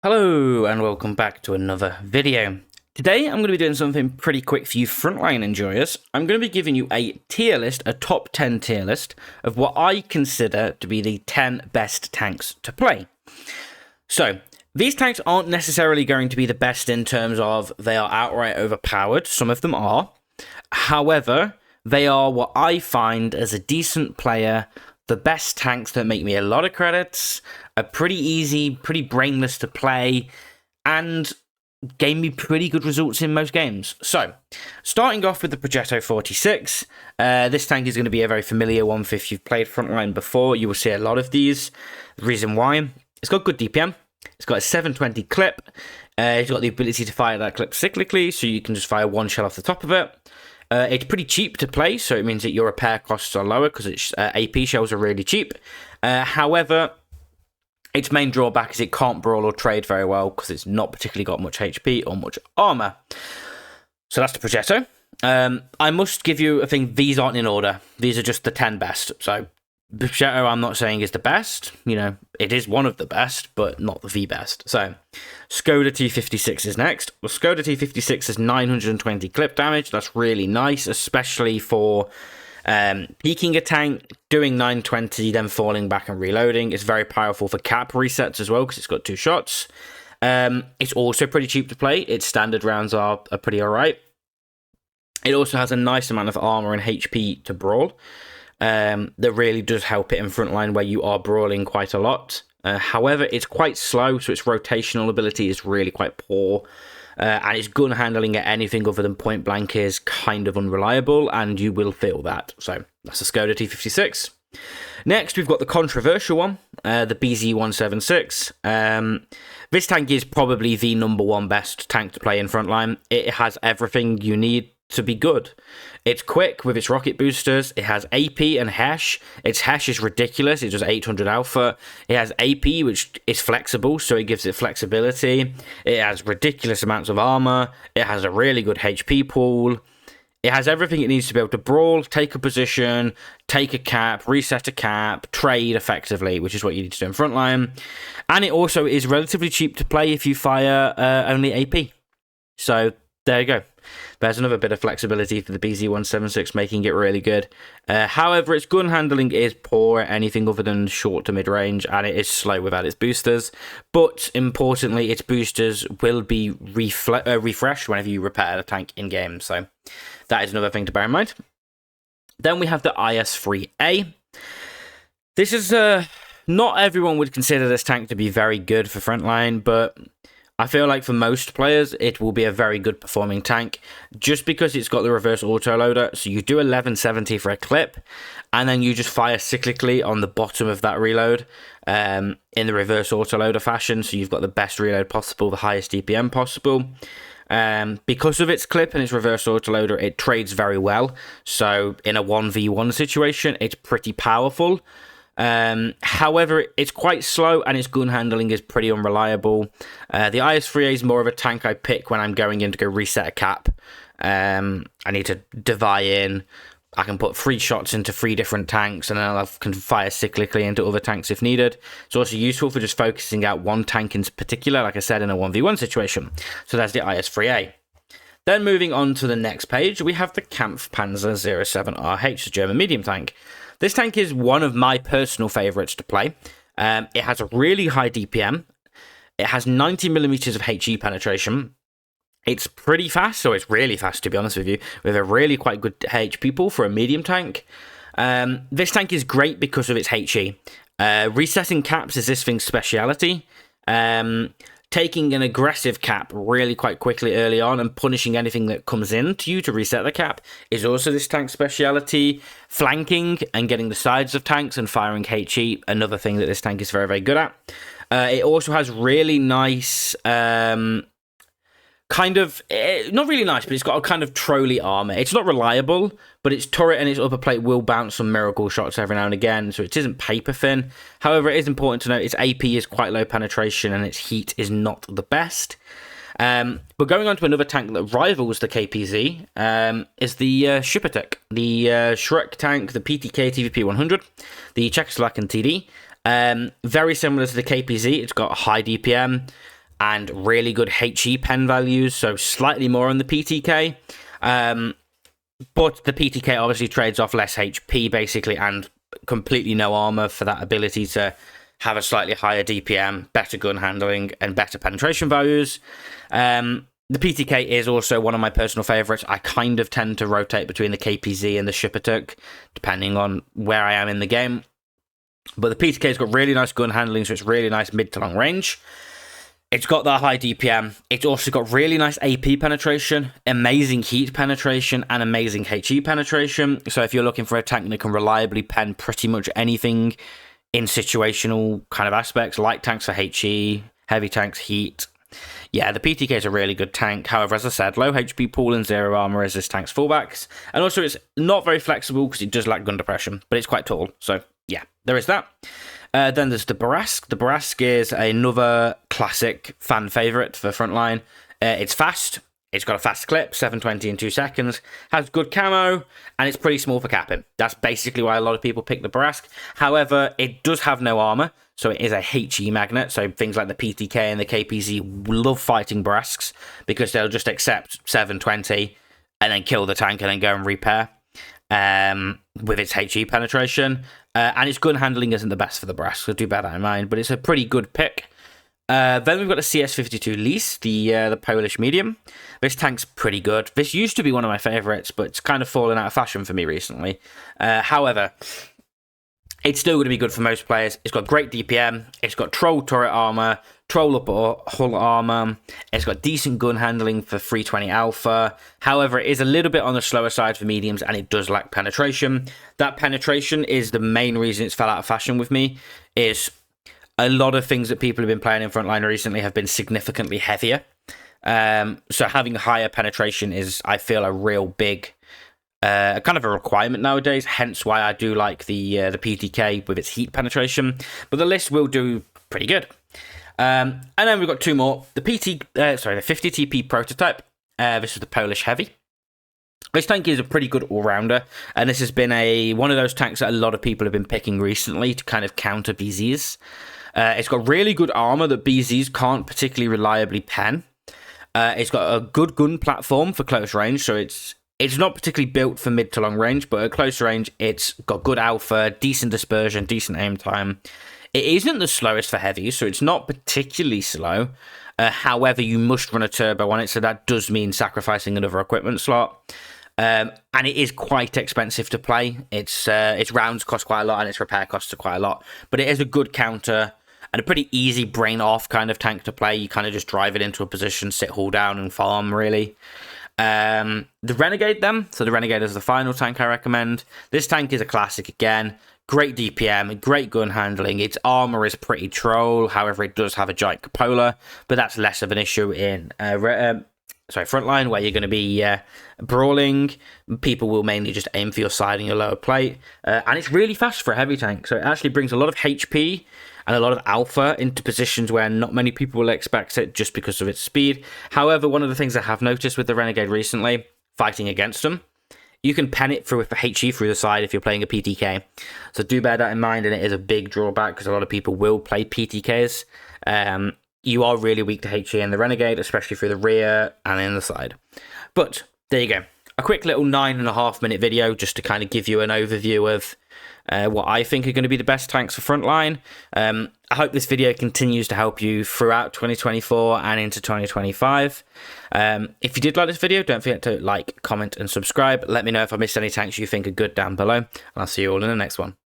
Hello and welcome back to another video. Today I'm going to be doing something pretty quick for you Frontline enjoyers. I'm going to be giving you a tier list, a top 10 tier list of what I consider to be the 10 best tanks to play. So these tanks aren't necessarily going to be the best in terms of they are outright overpowered. Some of them are. However, they are what I find as a decent player, the best tanks that make me a lot of credits, are pretty easy, pretty brainless to play, and gave me pretty good results in most games. So, starting off with the Progetto 46, this tank is going to be a very familiar one if you've played Frontline before. You will see a lot of these. The reason why, it's got good DPM, it's got a 720 clip, it's got the ability to fire that clip cyclically, so you can just fire one shell off the top of it. It's pretty cheap to play, so it means that your repair costs are lower because its AP shells are really cheap. However, its main drawback is it can't brawl or trade very well because it's not particularly got much HP or much armor. So that's the Progetto. I must give you a thing, these aren't in order. These are just the 10 best. So Progetto I'm not saying is the best. You know, it is one of the best, but not the best. So Skoda T56 is next. Well, Skoda T56 has 920 clip damage. That's really nice, especially for peeking a tank, doing 920, then falling back and reloading. It's very powerful for cap resets as well because it's got 2 shots. It's also pretty cheap to play. Its standard rounds are pretty alright. It also has a nice amount of armor and HP to brawl. That really does help it in Frontline where you are brawling quite a lot. However, it's quite slow, so its rotational ability is really quite poor. And its gun handling at anything other than point blank is kind of unreliable, and you will feel that. So that's the Skoda T56. Next, we've got the controversial one, the BZ176. This tank is probably the #1 best tank to play in Frontline. It has everything you need to be good. It's quick with its rocket boosters. It has AP and Hesh. Its Hesh is ridiculous. It does 800 alpha. It has AP, which is flexible, so it gives it flexibility. It has ridiculous amounts of armor. It has a really good HP pool. It has everything it needs to be able to brawl, take a position, take a cap, reset a cap, trade effectively, which is what you need to do in Frontline. And it also is relatively cheap to play if you fire only AP. So there you go. There's another bit of flexibility for the BZ176, making it really good. However, its gun handling is poor at anything other than short to mid-range, and it is slow without its boosters. But, importantly, its boosters will be refreshed whenever you repair the tank in-game, so that is another thing to bear in mind. Then we have the IS-3A. This is, not everyone would consider this tank to be very good for Frontline, but I feel like for most players, it will be a very good performing tank, just because it's got the reverse autoloader. So you do 1170 for a clip, and then you just fire cyclically on the bottom of that reload in the reverse autoloader fashion. So you've got the best reload possible, the highest DPM possible. Because of its clip and its reverse autoloader, it trades very well. So in a 1v1 situation, it's pretty powerful. However, it's quite slow and its gun handling is pretty unreliable. The IS-3A is more of a tank I pick when I'm going in to go reset a cap. I need to divide in. I can put 3 shots into 3 different tanks, and then I can fire cyclically into other tanks if needed. It's also useful for just focusing out one tank in particular, like I said, in a 1v1 situation. So that's the IS-3A. Then moving on to the next page, we have the Kampfpanzer 07RH, the German medium tank. This tank is one of my personal favourites to play. It has a really high DPM. It has 90mm of HE penetration. It's pretty fast, so it's really fast to be honest with you, with a really quite good HP pool for a medium tank. This tank is great because of its HE. Resetting caps is this thing's speciality. Taking an aggressive cap really quite quickly early on and punishing anything that comes into you to reset the cap is also this tank's speciality. Flanking and getting the sides of tanks and firing HE, another thing that this tank is very, very good at. It also has really nice, not really nice, but it's got a kind of trolley armor. It's not reliable, but its turret and its upper plate will bounce some miracle shots every now and again, so it isn't paper thin. However, it is important to note its AP is quite low penetration and its heat is not the best. But going on to another tank that rivals the KPZ is the Schupatek, the Shrek tank, the PTK TVP 100, the Czechoslovakian TD. Very similar to the KPZ, it's got high DPM. and really good HE pen values, so slightly more on the PTK. But the PTK obviously trades off less HP, basically, and completely no armor for that ability to have a slightly higher DPM, better gun handling, and better penetration values. The PTK is also one of my personal favorites. I kind of tend to rotate between the KPZ and the Shippertuk, depending on where I am in the game. But the PTK's got really nice gun handling, so it's really nice mid to long range. It's got that high DPM. It's also got really nice AP penetration, amazing heat penetration, and amazing HE penetration. So if you're looking for a tank that can reliably pen pretty much anything in situational kind of aspects, light tanks for HE, heavy tanks, heat, yeah, the PTK is a really good tank. However, as I said, low HP pool and zero armor is this tank's fallbacks. And also, it's not very flexible because it does lack gun depression, but it's quite tall. So, yeah, there is that. Then there's the Barask. The Barask is another classic fan favorite for Frontline. It's fast. It's got a fast clip, 720 in 2 seconds, has good camo, and it's pretty small for capping. That's basically why a lot of people pick the Barask. However, it does have no armor, so it is a HE magnet. So things like the PTK and the KPZ love fighting Barasks because they'll just accept 720 and then kill the tank and then go and repair with its HE penetration. And its gun handling isn't the best for the Barask, so do bear that in mind, but it's a pretty good pick. Then we've got the CS52 Lys, the Polish medium. This tank's pretty good. This used to be one of my favorites, but it's kind of fallen out of fashion for me recently. However, it's still going to be good for most players. It's got great DPM. It's got troll turret armor, troll up hull armor. It's got decent gun handling for 320 alpha. However, it is a little bit on the slower side for mediums, and it does lack penetration. That penetration is the main reason it's fell out of fashion with me. Is a lot of things that people have been playing in Frontline recently have been significantly heavier. So having higher penetration is, I feel, a real big kind of a requirement nowadays, hence why I do like the PTK with its heat penetration, but the Lys will do pretty good. And then we've got two more. The 50 TP prototype. This is the Polish heavy. This tank is a pretty good all-rounder, and this has been one of those tanks that a lot of people have been picking recently to kind of counter BZs. It's got really good armor that BZs can't particularly reliably pen. It's got a good gun platform for close range, so it's not particularly built for mid to long range, but at close range, it's got good alpha, decent dispersion, decent aim time. It isn't the slowest for heavy, so it's not particularly slow. However, you must run a turbo on it, so that does mean sacrificing another equipment slot. And it is quite expensive to play. Its rounds cost quite a lot, and its repair costs are quite a lot. But it is a good counter and a pretty easy brain off kind of tank to play. You kind of just drive it into a position, sit hull down, and farm, really. The Renegade then. So the Renegade is the final tank I recommend. This tank is a classic again. Great DPM, great gun handling. Its armor is pretty troll. However, it does have a giant cupola, but that's less of an issue in Frontline, where you're going to be brawling. People will mainly just aim for your side and your lower plate. And it's really fast for a heavy tank. So it actually brings a lot of HP and a lot of alpha into positions where not many people will expect it just because of its speed. However, one of the things I have noticed with the Renegade recently, fighting against them, you can pen it through with HE through the side if you're playing a PTK. So do bear that in mind, and it is a big drawback because a lot of people will play PTKs. You are really weak to HE in the Renegade, especially through the rear and in the side. But there you go. A quick little 9.5-minute video just to kind of give you an overview of what I think are going to be the best tanks for Frontline. I hope this video continues to help you throughout 2024 and into 2025. If you did like this video, don't forget to like, comment, and subscribe. Let me know if I missed any tanks you think are good down below, and I'll see you all in the next one.